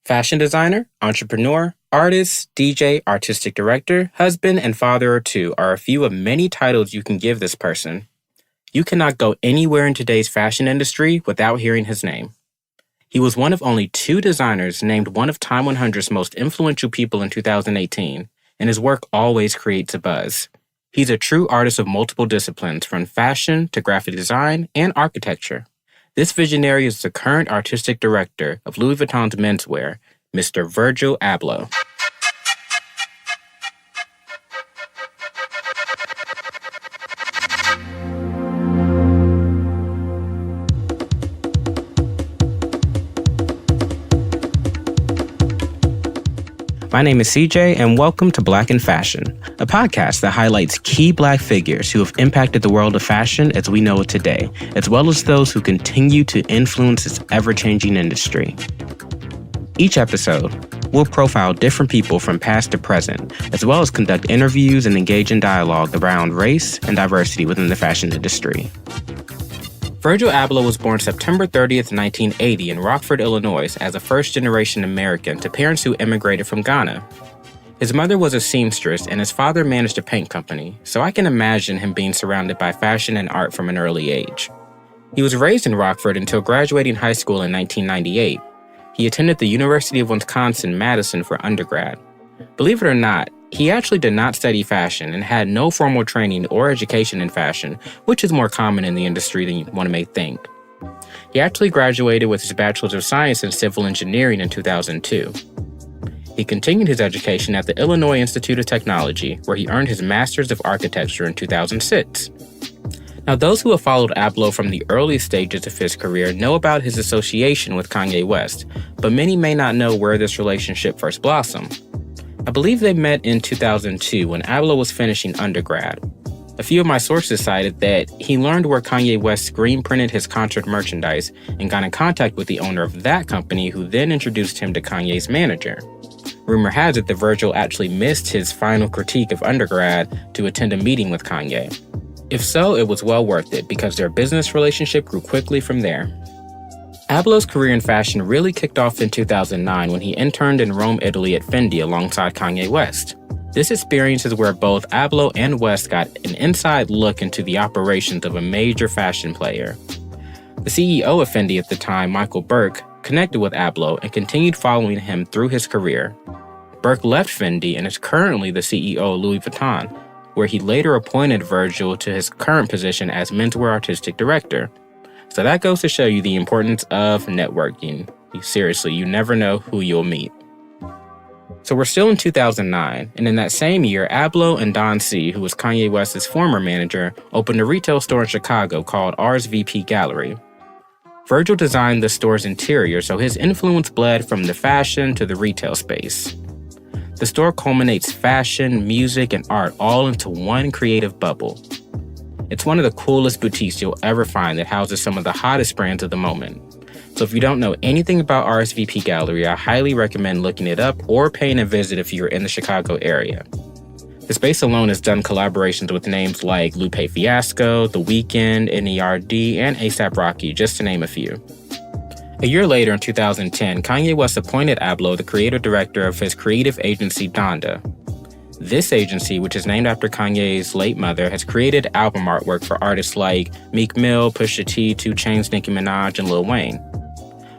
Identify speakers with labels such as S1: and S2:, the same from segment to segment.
S1: Fashion designer, entrepreneur, artist, DJ, artistic director, husband, and father of two are a few of many titles you can give this person. You cannot go anywhere in today's fashion industry without hearing his name. He was one of only 2 designers named one of Time 100's most influential people in 2018, and his work always creates a buzz. He's a true artist of multiple disciplines, from fashion to graphic design and architecture. This visionary is the current artistic director of Louis Vuitton's Menswear, Mr. Virgil Abloh. My name is CJ, and welcome to Black in Fashion, a podcast that highlights key Black figures who have impacted the world of fashion as we know it today, as well as those who continue to influence its ever-changing industry. Each episode, we'll profile different people from past to present, as well as conduct interviews and engage in dialogue around race and diversity within the fashion industry. Virgil Abloh was born September 30th, 1980 in Rockford, Illinois as a first-generation American to parents who immigrated from Ghana. His mother was a seamstress and his father managed a paint company, so I can imagine him being surrounded by fashion and art from an early age. He was raised in Rockford until graduating high school in 1998. He attended the University of Wisconsin-Madison for undergrad. Believe it or not, he actually did not study fashion and had no formal training or education in fashion, which is more common in the industry than one may think. He actually graduated with his Bachelor's of Science in Civil Engineering in 2002. He continued his education at the Illinois Institute of Technology, where he earned his Master's of Architecture in 2006. Now, those who have followed Abloh from the early stages of his career know about his association with Kanye West, but many may not know where this relationship first blossomed. I believe they met in 2002 when Abloh was finishing undergrad. A few of my sources cited that he learned where Kanye West screen printed his concert merchandise and got in contact with the owner of that company, who then introduced him to Kanye's manager. Rumor has it that Virgil actually missed his final critique of undergrad to attend a meeting with Kanye. If so, it was well worth it because their business relationship grew quickly from there. Abloh's career in fashion really kicked off in 2009 when he interned in Rome, Italy at Fendi alongside Kanye West. This experience is where both Abloh and West got an inside look into the operations of a major fashion player. The CEO of Fendi at the time, Michael Burke, connected with Abloh and continued following him through his career. Burke left Fendi and is currently the CEO of Louis Vuitton, where he later appointed Virgil to his current position as Menswear Artistic Director. So that goes to show you the importance of networking. Seriously, you never know who you'll meet. So we're still in 2009, and in that same year, Abloh and Don C., who was Kanye West's former manager, opened a retail store in Chicago called RSVP Gallery. Virgil designed the store's interior, so his influence bled from the fashion to the retail space. The store culminates fashion, music, and art all into one creative bubble. It's one of the coolest boutiques you'll ever find that houses some of the hottest brands of the moment. So if you don't know anything about RSVP Gallery, I highly recommend looking it up or paying a visit if you're in the Chicago area. The space alone has done collaborations with names like Lupe Fiasco, The Weeknd, NERD, and A$AP Rocky, just to name a few. A year later, in 2010, Kanye West appointed Abloh the creative director of his creative agency, Donda. This agency, which is named after Kanye's late mother, has created album artwork for artists like Meek Mill, Pusha T, 2 Chainz, Nicki Minaj, and Lil Wayne.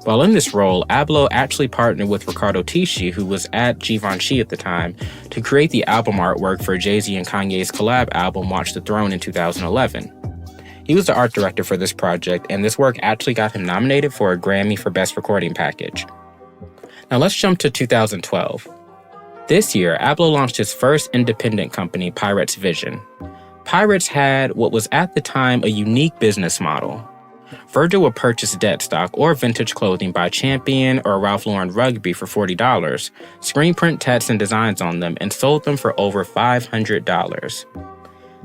S1: While in this role, Abloh actually partnered with Riccardo Tisci, who was at Givenchy at the time, to create the album artwork for Jay-Z and Kanye's collab album Watch the Throne in 2011. He was the art director for this project, and this work actually got him nominated for a Grammy for Best Recording Package. Now let's jump to 2012. This year, Abloh launched his first independent company, Pirates Vision. Pirates had what was at the time a unique business model. Virgil would purchase dead stock or vintage clothing by Champion or Ralph Lauren Rugby for $40, screen print text and designs on them, and sold them for over $500.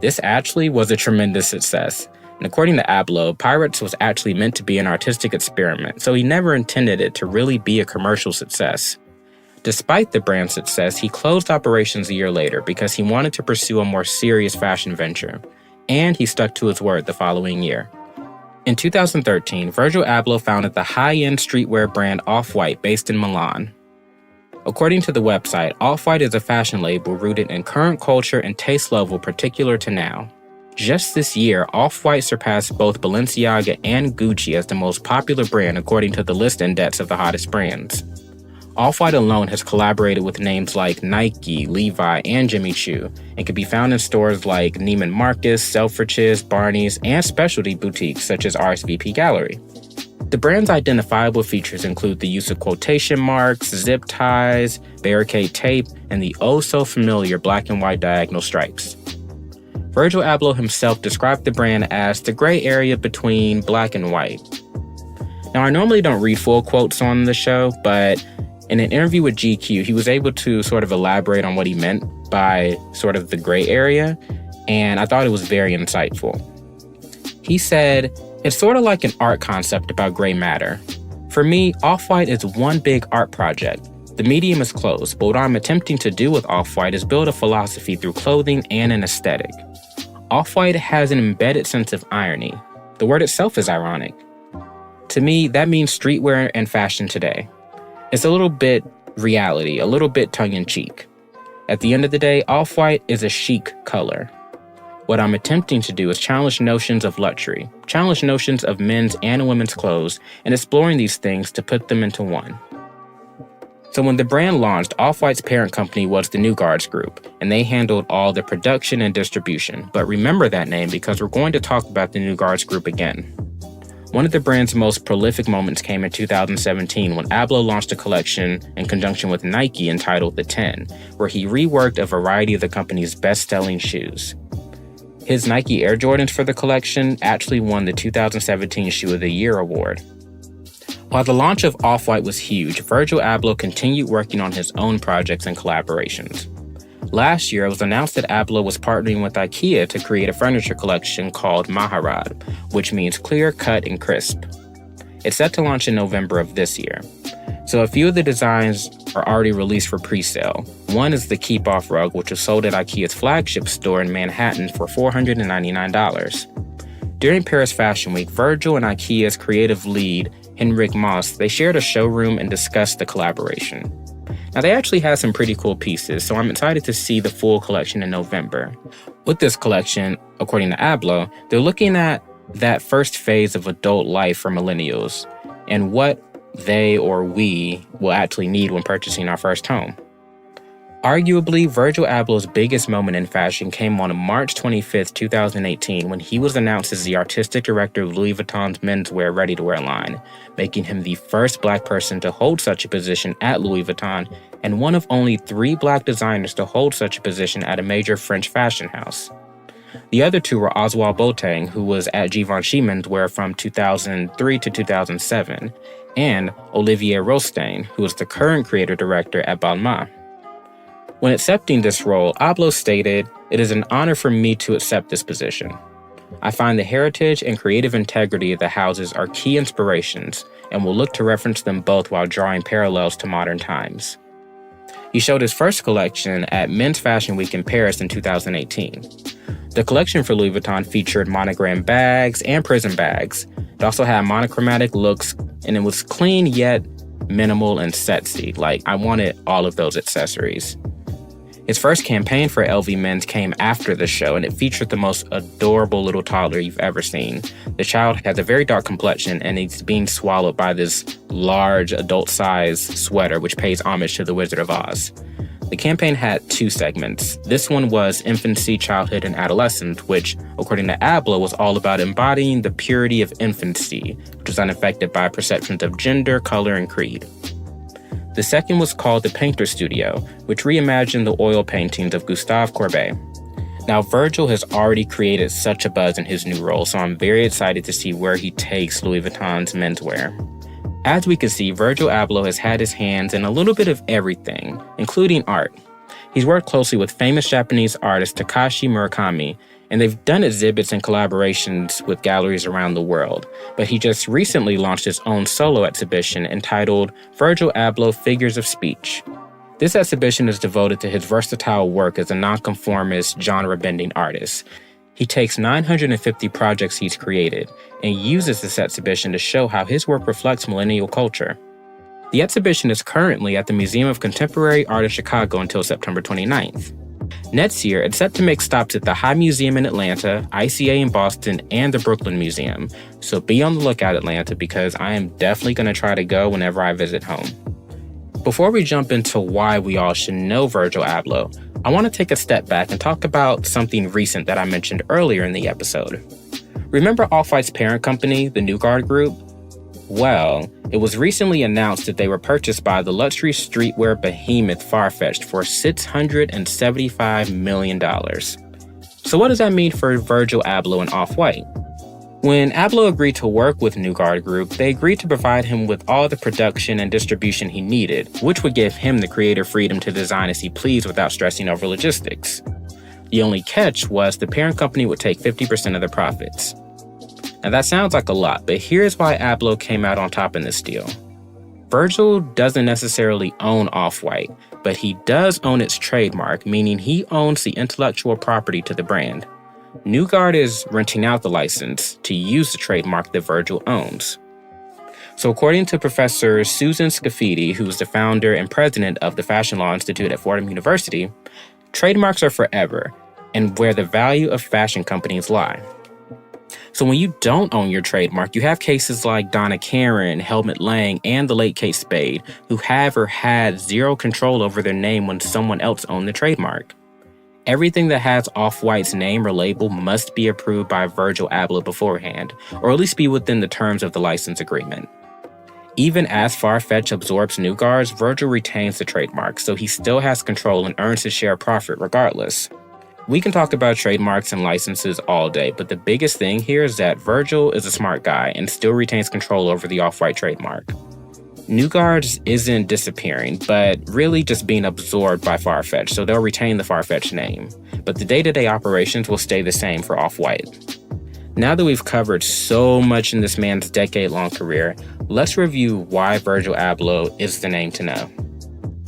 S1: This actually was a tremendous success. And according to Abloh, Pirates was actually meant to be an artistic experiment, so he never intended it to really be a commercial success. Despite the brand's success, he closed operations a year later because he wanted to pursue a more serious fashion venture, and he stuck to his word the following year. In 2013, Virgil Abloh founded the high-end streetwear brand Off-White based in Milan. According to the website, Off-White is a fashion label rooted in current culture and taste level particular to now. Just this year, Off-White surpassed both Balenciaga and Gucci as the most popular brand according to the list index of the hottest brands. Off-White alone has collaborated with names like Nike, Levi, and Jimmy Choo, and can be found in stores like Neiman Marcus, Selfridges, Barney's, and specialty boutiques such as RSVP Gallery. The brand's identifiable features include the use of quotation marks, zip ties, barricade tape, and the oh-so-familiar black and white diagonal stripes. Virgil Abloh himself described the brand as the gray area between black and white. Now, I normally don't read full quotes on the show, but in an interview with GQ, he was able to sort of elaborate on what he meant by sort of the gray area, and I thought it was very insightful. He said, "It's sort of like an art concept about gray matter. For me, Off-White is one big art project. The medium is clothes, but what I'm attempting to do with Off-White is build a philosophy through clothing and an aesthetic. Off-White has an embedded sense of irony. The word itself is ironic. To me, that means streetwear and fashion today. It's a little bit reality, a little bit tongue-in-cheek. At the end of the day, Off-White is a chic color. What I'm attempting to do is challenge notions of luxury, challenge notions of men's and women's clothes, and exploring these things to put them into one." So when the brand launched, Off-White's parent company was the New Guards Group, and they handled all the production and distribution. But remember that name because we're going to talk about the New Guards Group again. One of the brand's most prolific moments came in 2017 when Abloh launched a collection in conjunction with Nike entitled The 10, where he reworked a variety of the company's best-selling shoes. His Nike Air Jordans for the collection actually won the 2017 Shoe of the Year award. While the launch of Off-White was huge, Virgil Abloh continued working on his own projects and collaborations. Last year, it was announced that Abloh was partnering with IKEA to create a furniture collection called Maharad, which means clear, cut, and crisp. It's set to launch in November of this year. So a few of the designs are already released for pre-sale. One is the Keep Off rug, which was sold at IKEA's flagship store in Manhattan for $499. During Paris Fashion Week, Virgil and IKEA's creative lead, Henrik Moss, they shared a showroom and discussed the collaboration. Now, they actually have some pretty cool pieces, so I'm excited to see the full collection in November. With this collection, according to Abloh, they're looking at that first phase of adult life for millennials and what they or we will actually need when purchasing our first home. Arguably, Virgil Abloh's biggest moment in fashion came on March 25, 2018, when he was announced as the artistic director of Louis Vuitton's menswear ready-to-wear line, making him the first Black person to hold such a position at Louis Vuitton and one of only 3 Black designers to hold such a position at a major French fashion house. The other 2 were Oswald Boateng, who was at Givenchy Menswear from 2003 to 2007, and Olivier Rousteing, who is the current creator-director at Balmain. When accepting this role, Abloh stated, "It is an honor for me to accept this position. I find the heritage and creative integrity of the houses are key inspirations and will look to reference them both while drawing parallels to modern times." He showed his first collection at Men's Fashion Week in Paris in 2018. The collection for Louis Vuitton featured monogram bags and prison bags. It also had monochromatic looks, and it was clean yet minimal and sexy. Like, I wanted all of those accessories. His first campaign for LV Men's came after the show, and it featured the most adorable little toddler you've ever seen. The child has a very dark complexion, and he's being swallowed by this large adult-sized sweater, which pays homage to the Wizard of Oz. The campaign had 2 segments. This one was Infancy, Childhood, and Adolescence, which, according to Abloh, was all about embodying the purity of infancy, which was unaffected by perceptions of gender, color, and creed. The second was called The Painter Studio, which reimagined the oil paintings of Gustave Courbet. Now, Virgil has already created such a buzz in his new role, so I'm very excited to see where he takes Louis Vuitton's menswear. As we can see, Virgil Abloh has had his hands in a little bit of everything, including art. He's worked closely with famous Japanese artist Takashi Murakami, and they've done exhibits and collaborations with galleries around the world. But he just recently launched his own solo exhibition entitled Virgil Abloh Figures of Speech. This exhibition is devoted to his versatile work as a nonconformist, genre-bending artist. He takes 950 projects he's created and uses this exhibition to show how his work reflects millennial culture. The exhibition is currently at the Museum of Contemporary Art in Chicago until September 29th. Next year, it's set to make stops at the High Museum in Atlanta, ICA in Boston, and the Brooklyn Museum. So be on the lookout, Atlanta, because I am definitely going to try to go whenever I visit home. Before we jump into why we all should know Virgil Abloh, I want to take a step back and talk about something recent that I mentioned earlier in the episode. Remember Off-White's parent company, the New Guard Group? Well, it was recently announced that they were purchased by the luxury streetwear behemoth Farfetch for $675 million. So what does that mean for Virgil Abloh and Off-White? When Abloh agreed to work with New Guard Group, they agreed to provide him with all the production and distribution he needed, which would give him the creative freedom to design as he pleased without stressing over logistics. The only catch was the parent company would take 50% of the profits. Now that sounds like a lot, but here's why Abloh came out on top in this deal. Virgil doesn't necessarily own Off-White, but he does own its trademark, meaning he owns the intellectual property to the brand. New Guard is renting out the license to use the trademark that Virgil owns. So according to Professor Susan Scafidi, who's the founder and president of the Fashion Law Institute at Fordham University, trademarks are forever and where the value of fashion companies lie. So when you don't own your trademark, you have cases like Donna Karan, Helmut Lang, and the late Kate Spade, who have or had zero control over their name when someone else owned the trademark. Everything that has Off-White's name or label must be approved by Virgil Abloh beforehand, or at least be within the terms of the license agreement. Even as Farfetch absorbs New Guard's, Virgil retains the trademark, so he still has control and earns his share of profit regardless. We can talk about trademarks and licenses all day, but the biggest thing here is that Virgil is a smart guy and still retains control over the Off-White trademark. New Guard's isn't disappearing, but really just being absorbed by Farfetch, so they'll retain the Farfetch name. But the day-to-day operations will stay the same for Off-White. Now that we've covered so much in this man's decade-long career, let's review why Virgil Abloh is the name to know.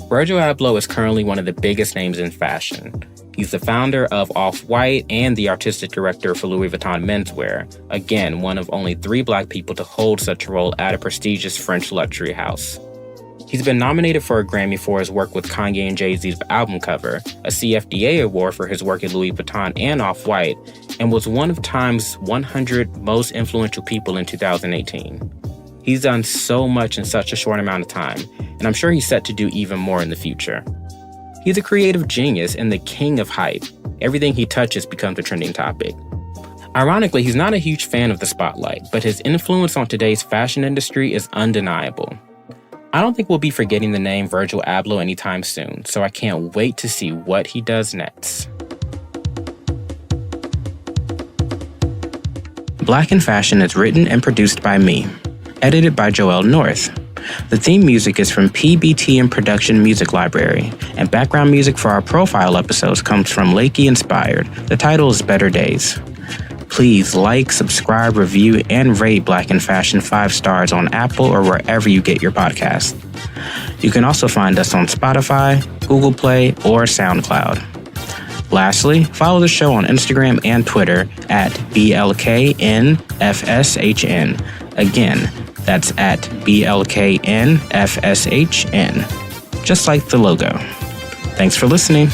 S1: Virgil Abloh is currently one of the biggest names in fashion. He's the founder of Off-White and the artistic director for Louis Vuitton Menswear. Again, one of only 3 Black people to hold such a role at a prestigious French luxury house. He's been nominated for a Grammy for his work with Kanye and Jay-Z's album cover, a CFDA award for his work at Louis Vuitton and Off-White, and was one of Time's 100 most influential people in 2018. He's done so much in such a short amount of time, and I'm sure he's set to do even more in the future. He's a creative genius and the king of hype. Everything he touches becomes a trending topic. Ironically, he's not a huge fan of the spotlight, but his influence on today's fashion industry is undeniable. I don't think we'll be forgetting the name Virgil Abloh anytime soon, so I can't wait to see what he does next. Black in Fashion is written and produced by me, edited by Joel North. The theme music is from PBT and Production Music Library, and background music for our profile episodes comes from Lakey Inspired. The title is Better Days. Please like, subscribe, review, and rate Black in Fashion 5 stars on Apple or wherever you get your podcasts. You can also find us on Spotify, Google Play, or SoundCloud. Lastly, follow the show on Instagram and Twitter at BLKNFSHN. Again, that's at BLKNFSHN, just like the logo. Thanks for listening.